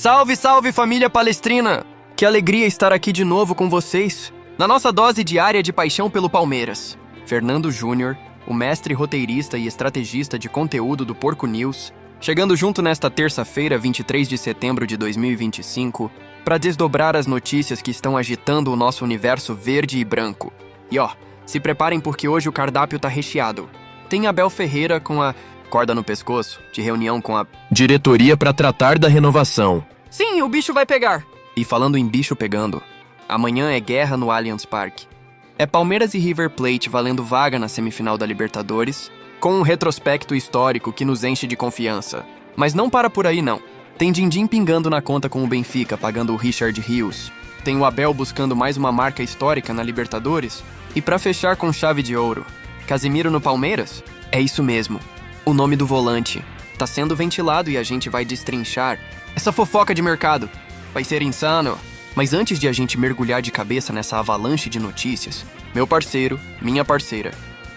Salve, salve família palestrina! Que alegria estar aqui de novo com vocês, na nossa dose diária de paixão pelo Palmeiras. Fernando Júnior, o mestre roteirista e estrategista de conteúdo do Porco News, chegando junto nesta terça-feira, 23 de setembro de 2025, para desdobrar as notícias que estão agitando o nosso universo verde e branco. E ó, se preparem porque hoje o cardápio tá recheado. Tem Abel Ferreira com a corda no pescoço, de reunião com a diretoria para tratar da renovação. Sim, o bicho vai pegar. E falando em bicho pegando, amanhã é guerra no Allianz Parque. É Palmeiras e River Plate valendo vaga na semifinal da Libertadores, com um retrospecto histórico que nos enche de confiança. Mas não para por aí não. Tem din-din pingando na conta com o Benfica, pagando o Richard Rios. Tem o Abel buscando mais uma marca histórica na Libertadores. E para fechar com chave de ouro, Casemiro no Palmeiras? É isso mesmo. O nome do volante tá sendo ventilado e a gente vai destrinchar essa fofoca de mercado. Vai ser insano. Mas antes de a gente mergulhar de cabeça nessa avalanche de notícias, meu parceiro, minha parceira,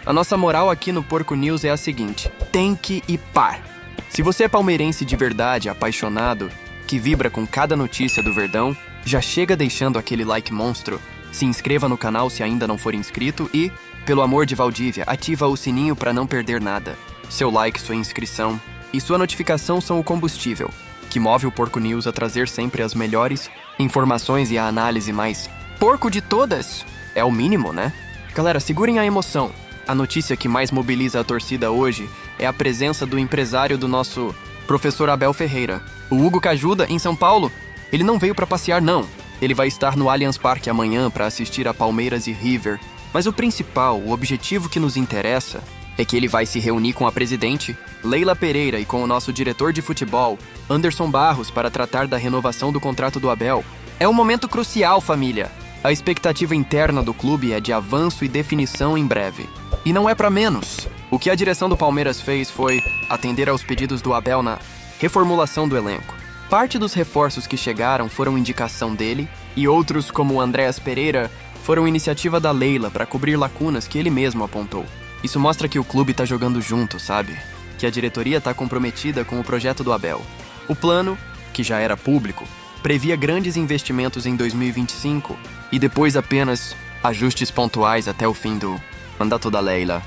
a nossa moral aqui no Porco News é a seguinte: tem que ir par. Se você é palmeirense de verdade, apaixonado, que vibra com cada notícia do Verdão, já chega deixando aquele like monstro, se inscreva no canal se ainda não for inscrito e, pelo amor de Valdívia, ativa o sininho para não perder nada. Seu like, sua inscrição e sua notificação são o combustível que move o Porco News a trazer sempre as melhores informações e a análise mais porco de todas. É o mínimo, né? Galera, segurem a emoção. A notícia que mais mobiliza a torcida hoje é a presença do empresário do nosso professor Abel Ferreira, o Hugo Cajuda, em São Paulo. Ele não veio para passear, não. Ele vai estar no Allianz Parque amanhã para assistir a Palmeiras e River. Mas o principal, o objetivo que nos interessa, é que ele vai se reunir com a presidente, Leila Pereira, e com o nosso diretor de futebol, Anderson Barros, para tratar da renovação do contrato do Abel. É um momento crucial, família. A expectativa interna do clube é de avanço e definição em breve. E não é para menos. O que a direção do Palmeiras fez foi atender aos pedidos do Abel na reformulação do elenco. Parte dos reforços que chegaram foram indicação dele, e outros, como o Andréas Pereira, foram iniciativa da Leila para cobrir lacunas que ele mesmo apontou. Isso mostra que o clube tá jogando junto, sabe? Que a diretoria tá comprometida com o projeto do Abel. O plano, que já era público, previa grandes investimentos em 2025 e depois apenas ajustes pontuais até o fim do mandato da Leila.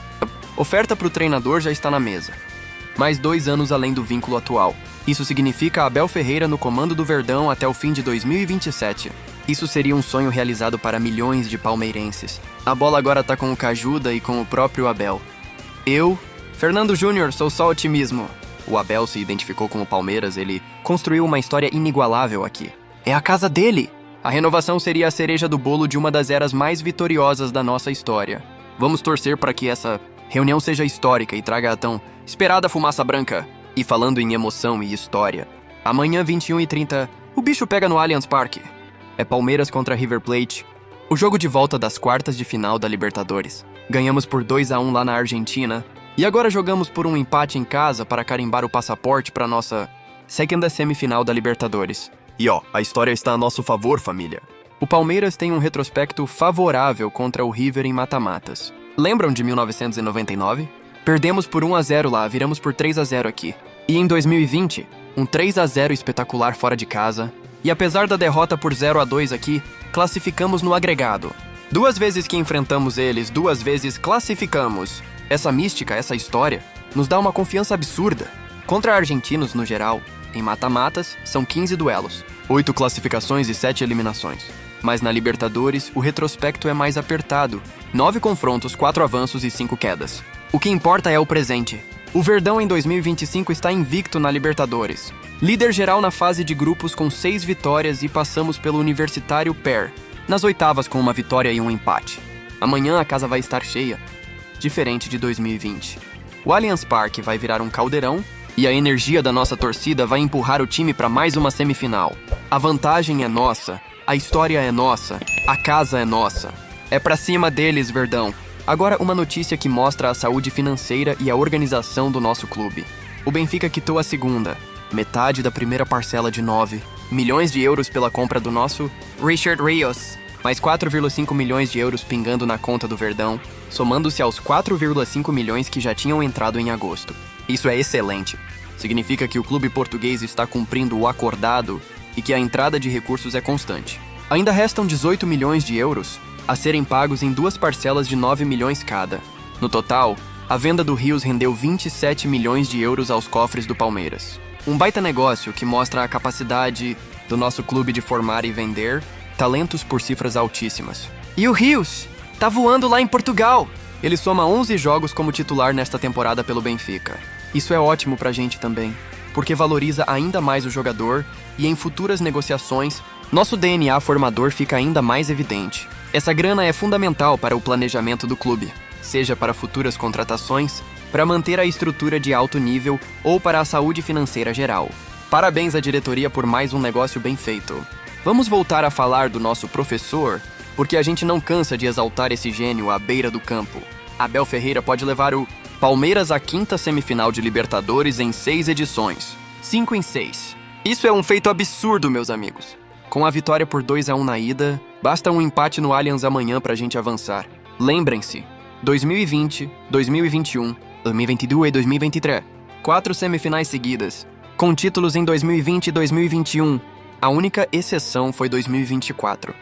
Oferta pro treinador já está na mesa. Mais 2 anos além do vínculo atual. Isso significa Abel Ferreira no comando do Verdão até o fim de 2027. Isso seria um sonho realizado para milhões de palmeirenses. A bola agora tá com o Cajuda e com o próprio Abel. Eu, Fernando Júnior, sou só otimismo. O Abel se identificou com o Palmeiras, ele construiu uma história inigualável aqui. É a casa dele! A renovação seria a cereja do bolo de uma das eras mais vitoriosas da nossa história. Vamos torcer para que essa reunião seja histórica e traga a tão esperada fumaça branca. E falando em emoção e história, amanhã 21h30, o bicho pega no Allianz Parque. É Palmeiras contra River Plate, o jogo de volta das quartas de final da Libertadores. Ganhamos por 2-1 lá na Argentina, e agora jogamos por um empate em casa para carimbar o passaporte para nossa segunda semifinal da Libertadores. E ó, a história está a nosso favor, família. O Palmeiras tem um retrospecto favorável contra o River em mata-matas. Lembram de 1999? Perdemos por 1-0 lá, viramos por 3-0 aqui. E em 2020, um 3-0 espetacular fora de casa. E apesar da derrota por 0-2 aqui, classificamos no agregado. 2 vezes que enfrentamos eles, 2 vezes classificamos. Essa mística, essa história, nos dá uma confiança absurda. Contra argentinos, no geral, em mata-matas, são 15 duelos, 8 classificações e 7 eliminações. Mas na Libertadores, o retrospecto é mais apertado. 9 confrontos, 4 avanços e 5 quedas. O que importa é o presente. O Verdão em 2025 está invicto na Libertadores. Líder geral na fase de grupos com 6 vitórias e passamos pelo Universitário PER, nas oitavas com uma vitória e um empate. Amanhã a casa vai estar cheia, diferente de 2020. O Allianz Parque vai virar um caldeirão e a energia da nossa torcida vai empurrar o time para mais uma semifinal. A vantagem é nossa, a história é nossa, a casa é nossa. É pra cima deles, Verdão. Agora uma notícia que mostra a saúde financeira e a organização do nosso clube. O Benfica quitou a segunda, metade da primeira parcela de 9 milhões de euros pela compra do nosso Richard Rios, mais 4,5 milhões de euros pingando na conta do Verdão, somando-se aos 4,5 milhões que já tinham entrado em agosto. Isso é excelente. Significa que o clube português está cumprindo o acordado e que a entrada de recursos é constante. Ainda restam 18 milhões de euros a serem pagos em 2 parcelas de 9 milhões cada. No total, a venda do Rios rendeu 27 milhões de euros aos cofres do Palmeiras. Um baita negócio que mostra a capacidade do nosso clube de formar e vender talentos por cifras altíssimas. E o Rios tá voando lá em Portugal! Ele soma 11 jogos como titular nesta temporada pelo Benfica. Isso é ótimo pra gente também, porque valoriza ainda mais o jogador e em futuras negociações, nosso DNA formador fica ainda mais evidente. Essa grana é fundamental para o planejamento do clube, seja para futuras contratações, para manter a estrutura de alto nível ou para a saúde financeira geral. Parabéns à diretoria por mais um negócio bem feito. Vamos voltar a falar do nosso professor, porque a gente não cansa de exaltar esse gênio à beira do campo. Abel Ferreira pode levar o Palmeiras à 5ª semifinal de Libertadores em 6 edições. 5 em 6. Isso é um feito absurdo, meus amigos. Com a vitória por 2-1 na ida, basta um empate no Allianz amanhã pra gente avançar. Lembrem-se, 2020, 2021, 2022 e 2023. 4 semifinais seguidas, com títulos em 2020 e 2021. A única exceção foi 2024,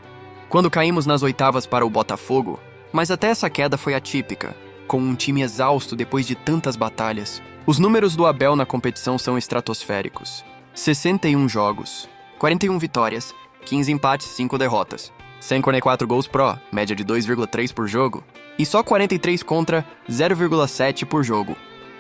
quando caímos nas oitavas para o Botafogo, mas até essa queda foi atípica, com um time exausto depois de tantas batalhas. Os números do Abel na competição são estratosféricos. 61 jogos, 41 vitórias, 15 empates, 5 derrotas. 144 gols pró, média de 2,3 por jogo, e só 43 contra 0,7 por jogo.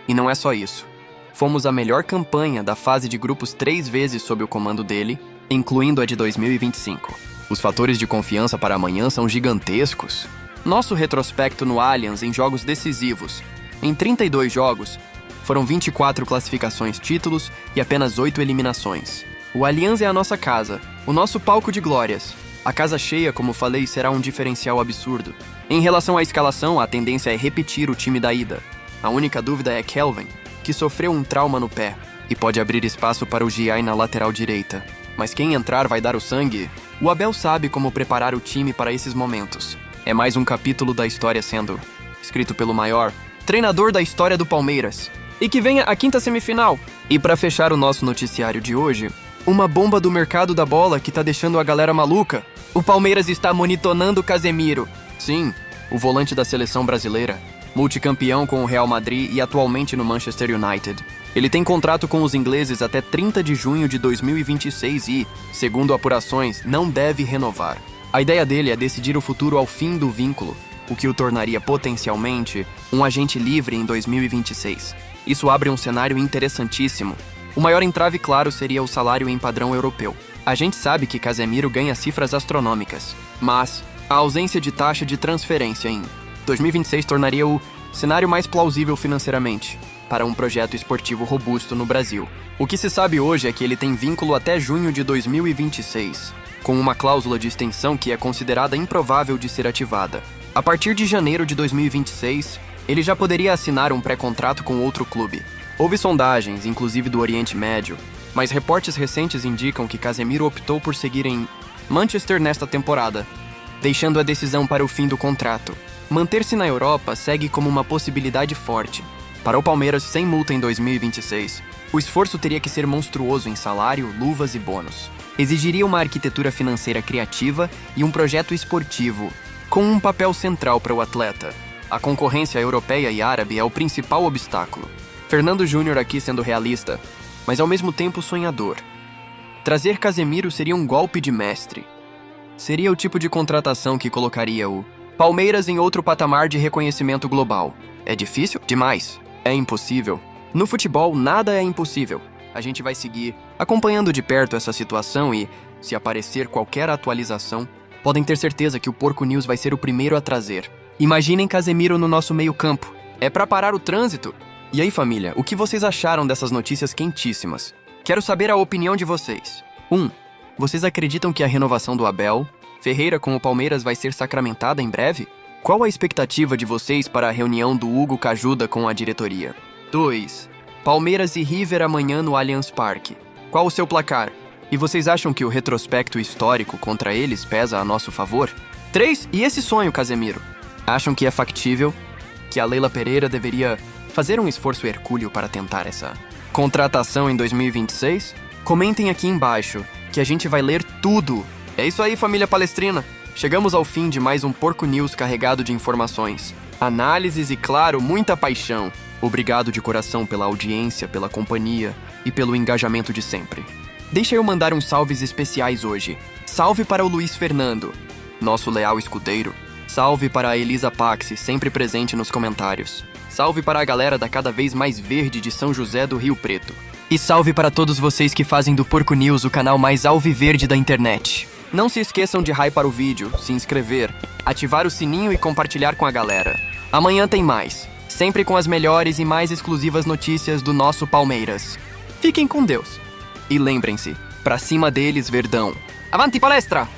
E não é só isso. Fomos a melhor campanha da fase de grupos 3 vezes sob o comando dele, incluindo a de 2025. Os fatores de confiança para amanhã são gigantescos. Nosso retrospecto no Allianz em jogos decisivos. Em 32 jogos, foram 24 classificações títulos e apenas 8 eliminações. O Allianz é a nossa casa, o nosso palco de glórias. A casa cheia, como falei, será um diferencial absurdo. Em relação à escalação, a tendência é repetir o time da ida. A única dúvida é Kelvin, que sofreu um trauma no pé e pode abrir espaço para o Giai na lateral direita. Mas quem entrar vai dar o sangue. O Abel sabe como preparar o time para esses momentos. É mais um capítulo da história sendo escrito pelo maior treinador da história do Palmeiras. E que venha a 5ª semifinal. E para fechar o nosso noticiário de hoje, uma bomba do mercado da bola que tá deixando a galera maluca. O Palmeiras está monitorando Casemiro. Sim, o volante da seleção brasileira, multicampeão com o Real Madrid e atualmente no Manchester United. Ele tem contrato com os ingleses até 30 de junho de 2026 e, segundo apurações, não deve renovar. A ideia dele é decidir o futuro ao fim do vínculo, o que o tornaria potencialmente um agente livre em 2026. Isso abre um cenário interessantíssimo. O maior entrave, claro, seria o salário em padrão europeu. A gente sabe que Casemiro ganha cifras astronômicas, mas a ausência de taxa de transferência em 2026 tornaria o cenário mais plausível financeiramente para um projeto esportivo robusto no Brasil. O que se sabe hoje é que ele tem vínculo até junho de 2026, com uma cláusula de extensão que é considerada improvável de ser ativada. A partir de janeiro de 2026, ele já poderia assinar um pré-contrato com outro clube. Houve sondagens, inclusive do Oriente Médio, mas reportes recentes indicam que Casemiro optou por seguir em Manchester nesta temporada, deixando a decisão para o fim do contrato. Manter-se na Europa segue como uma possibilidade forte. Para o Palmeiras, sem multa em 2026, o esforço teria que ser monstruoso em salário, luvas e bônus. Exigiria uma arquitetura financeira criativa e um projeto esportivo, com um papel central para o atleta. A concorrência europeia e árabe é o principal obstáculo. Fernando Júnior aqui sendo realista, mas ao mesmo tempo sonhador. Trazer Casemiro seria um golpe de mestre. Seria o tipo de contratação que colocaria o Palmeiras em outro patamar de reconhecimento global. É difícil? Demais. É impossível. No futebol, nada é impossível. A gente vai seguir acompanhando de perto essa situação e, se aparecer qualquer atualização, podem ter certeza que o Porco News vai ser o primeiro a trazer. Imaginem Casemiro no nosso meio-campo. É pra parar o trânsito. E aí, família, o que vocês acharam dessas notícias quentíssimas? Quero saber a opinião de vocês. 1. Vocês acreditam que a renovação do Abel Ferreira com o Palmeiras vai ser sacramentada em breve? Qual a expectativa de vocês para a reunião do Hugo Cajuda com a diretoria? 2. Palmeiras e River amanhã no Allianz Parque. Qual o seu placar? E vocês acham que o retrospecto histórico contra eles pesa a nosso favor? 3. E esse sonho, Casemiro? Acham que é factível? Que a Leila Pereira deveria fazer um esforço hercúleo para tentar essa contratação em 2026? Comentem aqui embaixo que a gente vai ler tudo. É isso aí, família palestrina. Chegamos ao fim de mais um Porco News carregado de informações, análises e, claro, muita paixão. Obrigado de coração pela audiência, pela companhia e pelo engajamento de sempre. Deixa eu mandar uns salves especiais hoje. Salve para o Luiz Fernando, nosso leal escudeiro. Salve para a Elisa Paxi, sempre presente nos comentários. Salve para a galera da cada vez mais verde de São José do Rio Preto. E salve para todos vocês que fazem do Porco News o canal mais alviverde da internet. Não se esqueçam de hypar o vídeo, se inscrever, ativar o sininho e compartilhar com a galera. Amanhã tem mais, sempre com as melhores e mais exclusivas notícias do nosso Palmeiras. Fiquem com Deus. E lembrem-se, pra cima deles, Verdão. Avante palestra!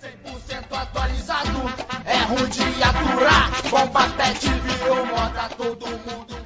100% atualizado, é ruim de aturar. Bomba pet virou moda, todo mundo